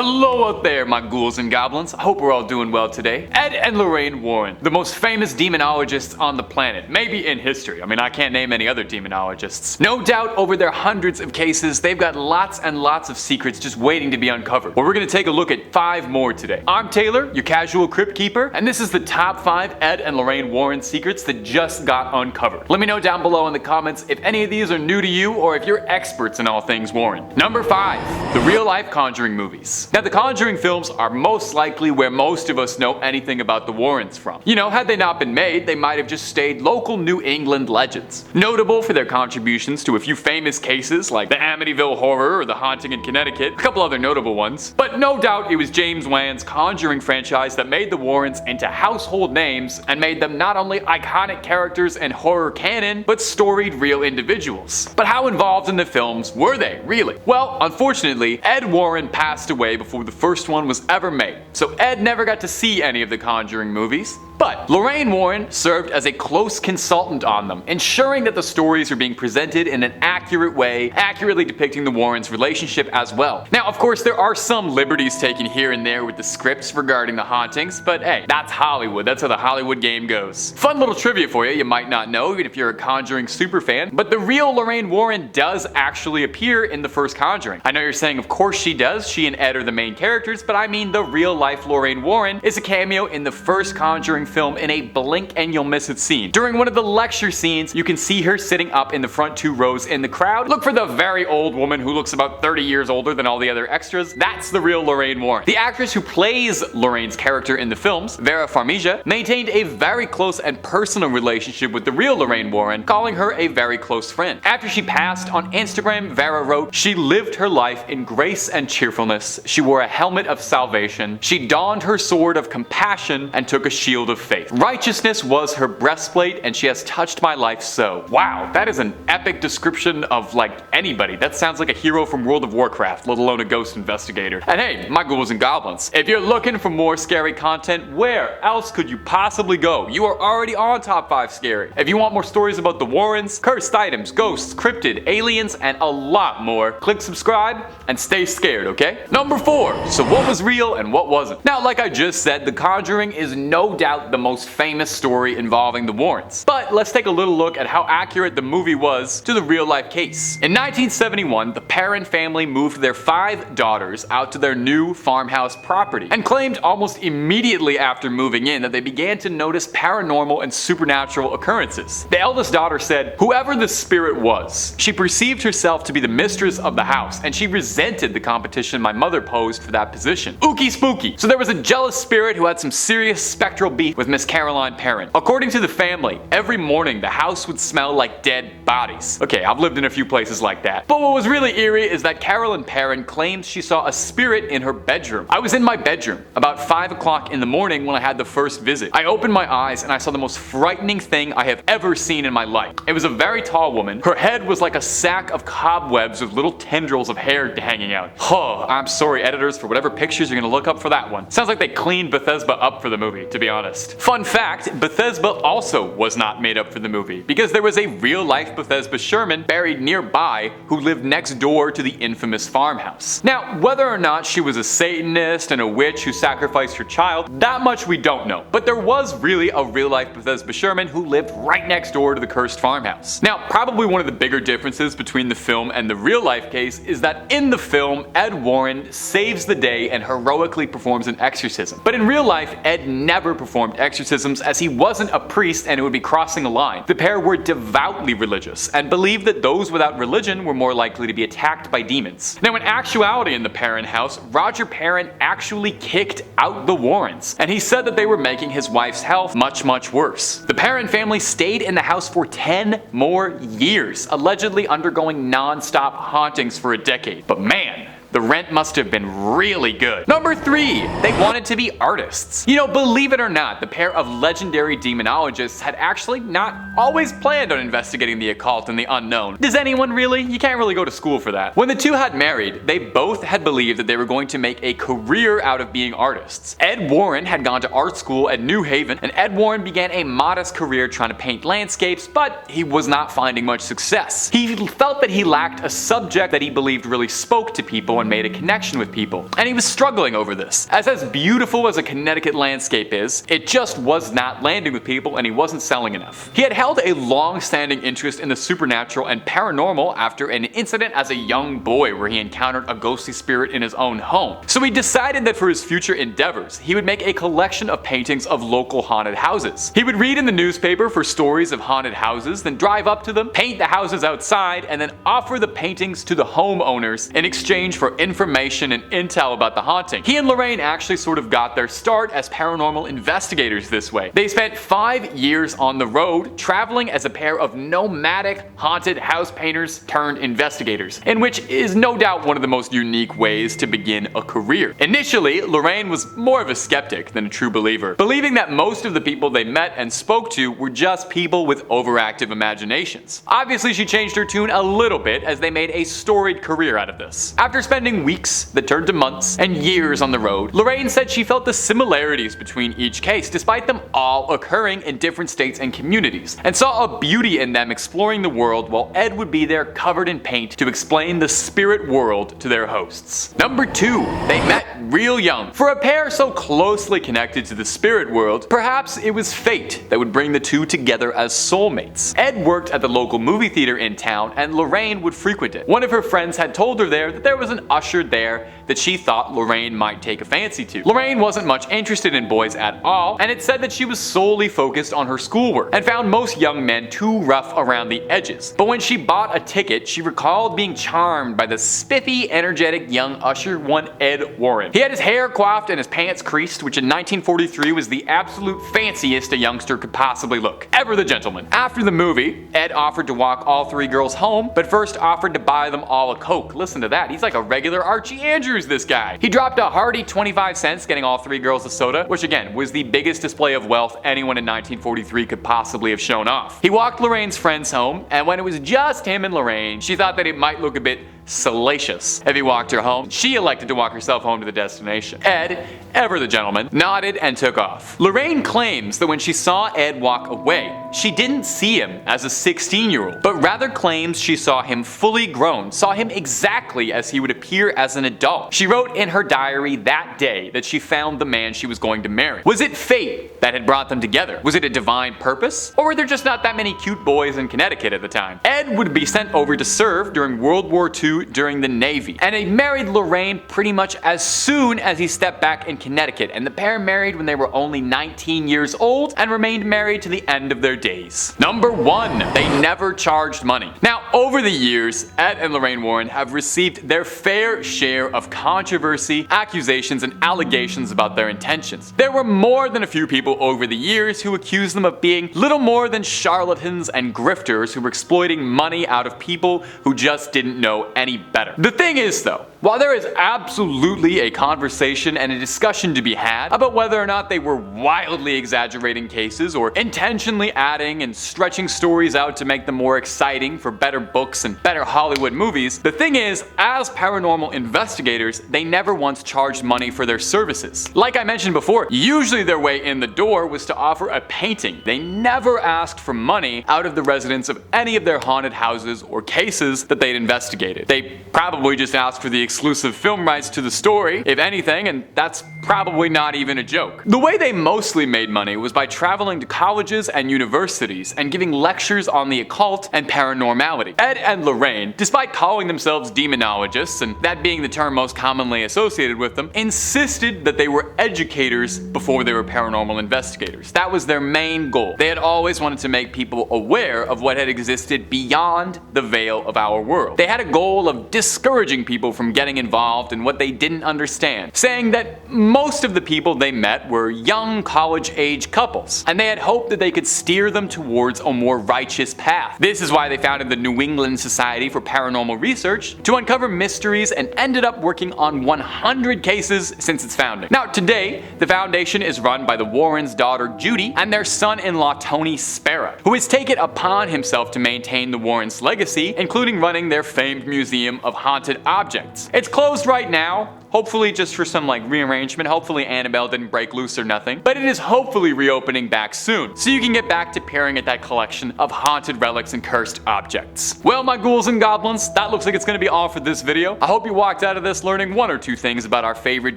Hello out there, my ghouls and goblins. I hope we're all doing well today. Ed and Lorraine Warren, the most famous demonologists on the planet, maybe in history. I mean, I can't name any other demonologists. No doubt over their hundreds of cases, they've got lots and lots of secrets just waiting to be uncovered. Well, we're gonna take a look at 5 more today. I'm Taylor, your casual crypt keeper, and this is the top 5 Ed and Lorraine Warren secrets that just got uncovered. Let me know down below in the comments if any of these are new to you or if you're experts in all things Warren. Number 5, the real-life Conjuring movies. Now, the Conjuring films are most likely where most of us know anything about the Warrens from. You know, had they not been made, they might have just stayed local New England legends. Notable for their contributions to a few famous cases like the Amityville Horror or the Haunting in Connecticut, a couple other notable ones. But no doubt it was James Wan's Conjuring franchise that made the Warrens into household names and made them not only iconic characters in horror canon, but storied real individuals. But how involved in the films were they, really? Well, unfortunately, Ed Warren passed away before the first one was ever made, so Ed never got to see any of the Conjuring movies. But Lorraine Warren served as a close consultant on them, ensuring that the stories are being presented in an accurate way, accurately depicting the Warrens' relationship as well. Now, of course, there are some liberties taken here and there with the scripts regarding the hauntings, but hey, that's Hollywood. That's how the Hollywood game goes. Fun little trivia for you might not know, even if you're a Conjuring superfan, but the real Lorraine Warren does actually appear in the first Conjuring. I know you're saying, of course she does. She and Ed are the main characters, but I mean the real-life Lorraine Warren is a cameo in the first Conjuring film in a blink and you'll miss it scene. During one of the lecture scenes, you can see her sitting up in the front 2 rows in the crowd. Look for the very old woman who looks about 30 years older than all the other extras. That's the real Lorraine Warren. The actress who plays Lorraine's character in the films, Vera Farmiga, maintained a very close and personal relationship with the real Lorraine Warren, calling her a very close friend. After she passed on Instagram, Vera wrote, "She lived her life in grace and cheerfulness. She wore a helmet of salvation. She donned her sword of compassion and took a shield of faith. Righteousness was her breastplate, and she has touched my life so." Wow, that is an epic description of like anybody. That sounds like a hero from World of Warcraft, let alone a ghost investigator. And hey, my ghouls and goblins, if you're looking for more scary content, where else could you possibly go? You are already on Top 5 Scary. If you want more stories about the Warrens, cursed items, ghosts, cryptid, aliens, and a lot more, click subscribe and stay scared, okay? Number 4, so what was real and what wasn't? Now, like I just said, The Conjuring is no doubt the most famous story involving the Warrens. But let's take a little look at how accurate the movie was to the real-life case. In 1971, the Perron family moved their 5 daughters out to their new farmhouse property and claimed almost immediately after moving in that they began to notice paranormal and supernatural occurrences. The eldest daughter said, "Whoever the spirit was, she perceived herself to be the mistress of the house, and she resented the competition my mother posed for that position. Ookie spooky." So there was a jealous spirit who had some serious spectral beef with Miss Caroline Perron. According to the family, every morning the house would smell like dead bodies. Okay, I've lived in a few places like that. But what was really eerie is that Caroline Perron claims she saw a spirit in her bedroom. "I was in my bedroom about 5 o'clock in the morning when I had the first visit. I opened my eyes and I saw the most frightening thing I have ever seen in my life. It was a very tall woman. Her head was like a sack of cobwebs with little tendrils of hair hanging out." Huh, I'm sorry editors for whatever pictures you're gonna look up for that one. Sounds like they cleaned Bethesda up for the movie, to be honest. Fun fact, Bethesda also was not made up for the movie, because there was a real-life Bethesda Sherman buried nearby who lived next door to the infamous farmhouse. Now, whether or not she was a Satanist and a witch who sacrificed her child, that much we don't know. But there was really a real-life Bethesda Sherman who lived right next door to the cursed farmhouse. Now, probably one of the bigger differences between the film and the real-life case is that in the film, Ed Warren saves the day and heroically performs an exorcism. But in real life, Ed never performed exorcisms as he wasn't a priest and it would be crossing a line. The pair were devoutly religious and believed that those without religion were more likely to be attacked by demons. Now, in actuality in the Perron house, Roger Perron actually kicked out the Warrens, and he said that they were making his wife's health much worse. The Perron family stayed in the house for 10 more years, allegedly undergoing non-stop hauntings for a decade. But man, the rent must have been really good. Number 3, they wanted to be artists. You know, believe it or not, the pair of legendary demonologists had actually not always planned on investigating the occult and the unknown. Does anyone really? You can't really go to school for that. When the two had married, they both had believed that they were going to make a career out of being artists. Ed Warren had gone to art school at New Haven, and Ed Warren began a modest career trying to paint landscapes, but he was not finding much success. He felt that he lacked a subject that he believed really spoke to people one made a connection with people, and he was struggling over this. As beautiful as a Connecticut landscape is, it just was not landing with people and he wasn't selling enough. He had held a long-standing interest in the supernatural and paranormal after an incident as a young boy where he encountered a ghostly spirit in his own home. So he decided that for his future endeavors, he would make a collection of paintings of local haunted houses. He would read in the newspaper for stories of haunted houses, then drive up to them, paint the houses outside, and then offer the paintings to the homeowners in exchange for information and intel about the haunting. He and Lorraine actually sort of got their start as paranormal investigators this way. They spent 5 years on the road, traveling as a pair of nomadic haunted house painters turned investigators, in which is no doubt one of the most unique ways to begin a career. Initially, Lorraine was more of a skeptic than a true believer, believing that most of the people they met and spoke to were just people with overactive imaginations. Obviously, she changed her tune a little bit as they made a storied career out of this. After spending weeks that turned to months and years on the road, Lorraine said she felt the similarities between each case despite them all occurring in different states and communities, and saw a beauty in them exploring the world while Ed would be there covered in paint to explain the spirit world to their hosts. Number 2. They met real young. For a pair so closely connected to the spirit world, perhaps it was fate that would bring the two together as soulmates. Ed worked at the local movie theater in town and Lorraine would frequent it. One of her friends had told her there that there was an usher there that she thought Lorraine might take a fancy to. Lorraine wasn't much interested in boys at all, and it said that she was solely focused on her schoolwork and found most young men too rough around the edges. But when she bought a ticket, she recalled being charmed by the spiffy, energetic young usher, one Ed Warren. He had his hair coiffed and his pants creased, which in 1943 was the absolute fanciest a youngster could possibly look. Ever the gentleman. After the movie, Ed offered to walk all 3 girls home, but first offered to buy them all a Coke. Listen to that, he's like a regular Archie Andrews, this guy. He dropped a hearty 25 cents getting all 3 girls a soda, which again was the biggest display of wealth anyone in 1943 could possibly have shown off. He walked Lorraine's friends home, and when it was just him and Lorraine, she thought that it might look a bit salacious if he walked her home. She elected to walk herself home to the destination. Ed, ever the gentleman, nodded and took off. Lorraine claims that when she saw Ed walk away, she didn't see him as a 16-year-old, but rather claims she saw him fully grown, saw him exactly as he would appear as an adult. She wrote in her diary that day that she found the man she was going to marry. Was it fate that had brought them together? Was it a divine purpose? Or were there just not that many cute boys in Connecticut at the time? Ed would be sent over to serve during World War II during the Navy, and he married Lorraine pretty much as soon as he stepped back in Connecticut, and the pair married when they were only 19 years old and remained married to the end of their days. Number 1. They never charged money. Now, over the years, Ed and Lorraine Warren have received their fair share of controversy, accusations, and allegations about their intentions. There were more than a few people over the years who accused them of being little more than charlatans and grifters who were exploiting money out of people who just didn't know any better. The thing is though, while there is absolutely a conversation and a discussion to be had about whether or not they were wildly exaggerating cases or intentionally adding and stretching stories out to make them more exciting for better books and better Hollywood movies, the thing is, as paranormal investigators, they never once charged money for their services. Like I mentioned before, usually their way in the door was to offer a painting. They never asked for money out of the residents of any of their haunted houses or cases that they'd investigated. They probably just asked for the exclusive film rights to the story, if anything, and that's probably not even a joke. The way they mostly made money was by traveling to colleges and universities and giving lectures on the occult and paranormality. Ed and Lorraine, despite calling themselves demonologists, and that being the term most commonly associated with them, insisted that they were educators before they were paranormal investigators. That was their main goal. They had always wanted to make people aware of what had existed beyond the veil of our world. They had a goal of discouraging people from getting involved in what they didn't understand, saying that most of the people they met were young college-age couples, and they had hoped that they could steer them towards a more righteous path. This is why they founded the New England Society for Paranormal Research to uncover mysteries and ended up working on 100 cases since its founding. Now today, the foundation is run by the Warrens' daughter Judy and their son-in-law Tony Spera, who has taken upon himself to maintain the Warrens' legacy, including running their famed Museum of Haunted Objects, It's closed right now. Hopefully just for some like rearrangement. Hopefully Annabelle didn't break loose or nothing. But it is hopefully reopening back soon, so you can get back to peering at that collection of haunted relics and cursed objects. Well, my ghouls and goblins, that looks like it's gonna be all for this video. I hope you walked out of this learning one or two things about our favorite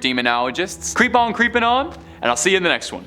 demonologists. Keep on creeping on, and I'll see you in the next one.